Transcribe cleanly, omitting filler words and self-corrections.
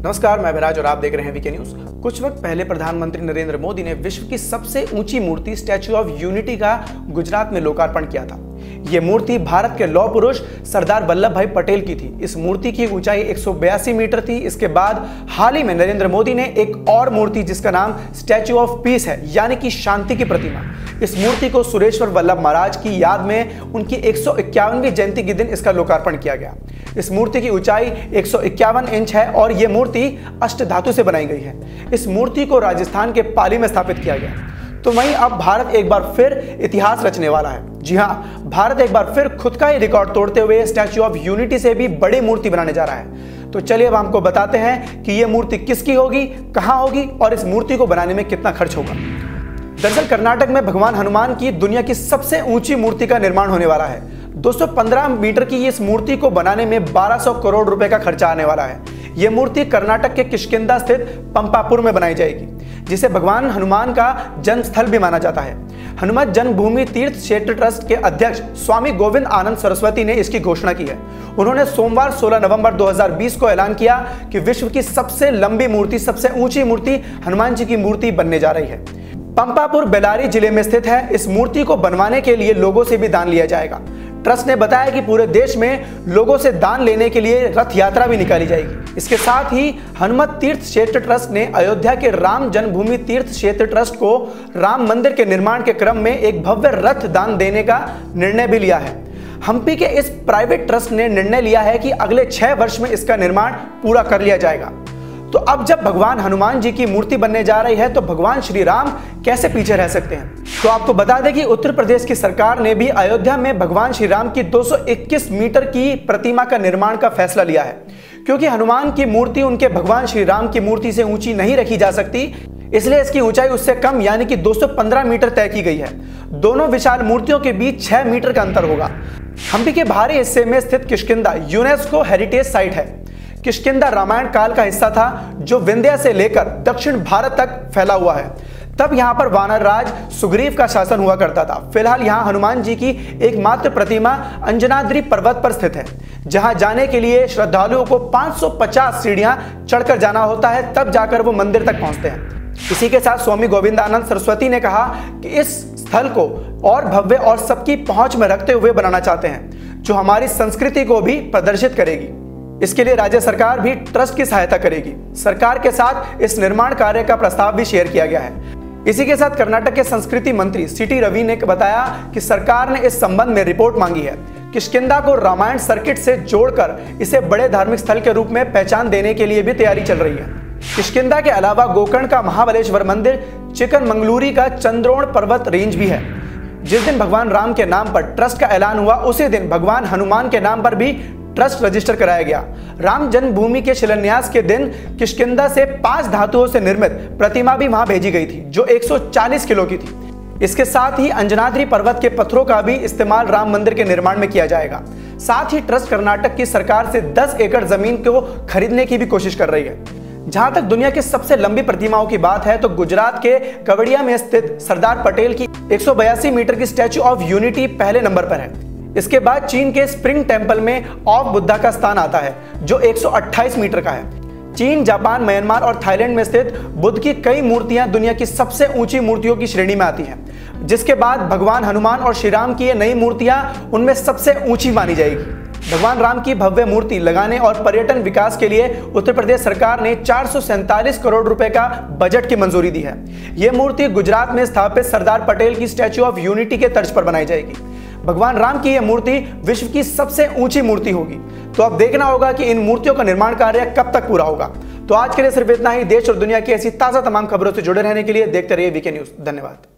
नमस्कार, मैं विराज और आप देख रहे हैं वीके न्यूज। कुछ वक्त पहले प्रधानमंत्री नरेंद्र मोदी ने विश्व की सबसे ऊंची मूर्ति स्टैच्यू ऑफ यूनिटी का गुजरात में लोकार्पण किया था। यह मूर्ति भारत के लौह पुरुष सरदार वल्लभ भाई पटेल की थी। इस मूर्ति की ऊंचाई 182 मीटर थी। इसके बाद हाल ही में नरेंद्र मोदी ने एक और मूर्ति जिसका नाम स्टैच्यू ऑफ पीस है, यानी कि शांति की प्रतिमा। इस मूर्ति को सुरेश्वर वल्लभ महाराज की याद में उनकी 151वीं जयंती के दिन इसका लोकार्पण किया गया। इस मूर्ति की ऊंचाई 151 इंच है और यह मूर्ति अष्टधातु से बनाई गई है। इस मूर्ति को राजस्थान के पाली में स्थापित किया गया। तो वहीं अब भारत एक बार फिर इतिहास रचने वाला है। जी हां, भारत एक बार फिर खुद का ही रिकॉर्ड तोड़ते हुए स्टैच्यू ऑफ यूनिटी से भी बड़ी मूर्ति बनाने जा रहा है। तो चलिए अब हमको बताते हैं कि यह मूर्ति किसकी होगी, कहां होगी और इस मूर्ति को बनाने में कितना खर्च होगा। दरअसल कर्नाटक में भगवान हनुमान की दुनिया की सबसे ऊंची मूर्ति का निर्माण होने वाला है। 215 मीटर की इस मूर्ति को बनाने में 1200 करोड़ रुपए का खर्चा आने वाला है। यह मूर्ति कर्नाटक के किष्किंधा स्थित पंपापुर में बनाई जाएगी, जिसे भगवान हनुमान का जन्म स्थल भी माना जाता है। हनुमत जन्मभूमि तीर्थ क्षेत्र ट्रस्ट के अध्यक्ष स्वामी गोविंद आनंद सरस्वती ने इसकी घोषणा की है। उन्होंने सोमवार 16 नवंबर 2020 को ऐलान किया कि विश्व की सबसे लंबी मूर्ति, सबसे ऊंची मूर्ति हनुमान जी की मूर्ति बनने जा रही है। पंपापुर बेलारी जिले में स्थित है। इस मूर्ति को बनवाने के लिए लोगों से भी दान लिया जाएगा। ट्रस्ट ने बताया कि पूरे देश में लोगों से दान लेने के लिए रथ यात्रा भी निकाली जाएगी। इसके साथ ही हनुमत तीर्थ क्षेत्र ट्रस्ट ने अयोध्या के राम जन्मभूमि तीर्थ क्षेत्र ट्रस्ट को राम मंदिर के निर्माण के क्रम में एक भव्य रथ दान देने का निर्णय भी लिया है। हम्पी के इस प्राइवेट ट्रस्ट ने निर्णय लिया है कि अगले 6 वर्ष में इसका निर्माण पूरा कर लिया जाएगा। तो अब जब भगवान हनुमान जी की मूर्ति बनने जा रही है तो भगवान श्री राम कैसे पीछे रह सकते हैं। तो आपको बता दें कि उत्तर प्रदेश की सरकार ने भी अयोध्या में भगवान श्री राम की 221 मीटर की प्रतिमा का निर्माण का फैसला लिया है। क्योंकि हनुमान की मूर्ति उनके भगवान श्री राम की मूर्ति से ऊंची नहीं रखी जा सकती, इसलिए इसकी ऊंचाई उससे कम यानी कि 215 मीटर तय की गई है। दोनों विशाल मूर्तियों के बीच 6 मीटर का अंतर होगा। हम्पी के बाहरी हिस्से में स्थित किष्किंधा यूनेस्को हेरिटेज साइट है। किष्किंधा रामायण काल का हिस्सा था जो विंध्य से लेकर दक्षिण भारत तक फैला हुआ है। तब यहां पर वानर राज सुग्रीव का शासन हुआ करता था। फिलहाल यहां हनुमान जी की एकमात्र प्रतिमा अंजनाद्री पर्वत पर स्थित है, जहां जाने के लिए श्रद्धालुओं को 550 सीढ़ियां चढ़कर जाना होता है, तब जाकर वो मंदिर तक पहुंचते हैं। इसी के साथ स्वामी गोविंदानंद सरस्वती ने कहा कि इस स्थल को और भव्य और सबकी पहुंच में रखते हुए बनाना चाहते हैं, जो हमारी संस्कृति को भी प्रदर्शित करेगी। इसके लिए राज्य सरकार भी ट्रस्ट की सहायता करेगी। सरकार के साथ इस निर्माण कार्य का प्रस्ताव भी शेयर किया गया है। इसी के साथ कर्नाटक के संस्कृति मंत्री सीटी रवि ने बताया कि सरकार ने इस संबंध में रिपोर्ट मांगी है। किष्किंधा को रामायण सर्किट से जोड़कर इसे बड़े धार्मिक स्थल के रूप में पहचान देने के लिए भी तैयारी चल रही है। किष्किंधा के अलावा गोकर्ण का महाबलेश्वर मंदिर, चिकनमंगलुरी का चंद्रोण पर्वत रेंज भी है। जिस दिन भगवान राम के नाम पर ट्रस्ट का ऐलान हुआ, उसी दिन भगवान हनुमान के नाम पर भी ट्रस्ट रजिस्टर कराया गया। राम जन्मभूमि के शिलान्यास के दिन किष्किंधा से 5 धातुओं से निर्मित प्रतिमा भी वहां भेजी गई थी, जो 140 किलो की थी। इसके साथ ही अंजनाद्री पर्वत के पत्थरों का भी इस्तेमाल राम मंदिर के निर्माण में किया जाएगा। साथ ही ट्रस्ट कर्नाटक की सरकार से 10 एकड़ जमीन को खरीदने की भी कोशिश कर रही है। जहां तक दुनिया की सबसे लंबी प्रतिमाओं की बात है तो गुजरात के कवड़िया में स्थित सरदार पटेल की 182 मीटर की स्टैच्यू ऑफ यूनिटी पहले नंबर पर है। इसके बाद चीन के स्प्रिंग टेम्पल में ऑफ बुद्धा का स्थान आता है, जो 128 मीटर का है। चीन, जापान, म्यांमार और थाईलैंड में स्थित बुद्ध की कई मूर्तियां दुनिया की सबसे ऊंची मूर्तियों की श्रेणी में आती हैं, जिसके बाद भगवान हनुमान और श्री राम की ये नई मूर्तियां उनमें सबसे ऊंची मानी जाएगी। भगवान राम की भव्य मूर्ति लगाने और पर्यटन विकास के लिए उत्तर प्रदेश सरकार ने 447 करोड़ रुपए का बजट की मंजूरी दी है। यह मूर्ति गुजरात में स्थापित सरदार पटेल की स्टैच्यू ऑफ यूनिटी के तर्ज पर बनाई जाएगी। भगवान राम की यह मूर्ति विश्व की सबसे ऊंची मूर्ति होगी। तो अब देखना होगा कि इन मूर्तियों का निर्माण कार्य कब तक पूरा होगा। तो आज के लिए सिर्फ इतना ही। देश और दुनिया की ऐसी ताजा तमाम खबरों से जुड़े रहने के लिए देखते रहिए वीके न्यूज। धन्यवाद।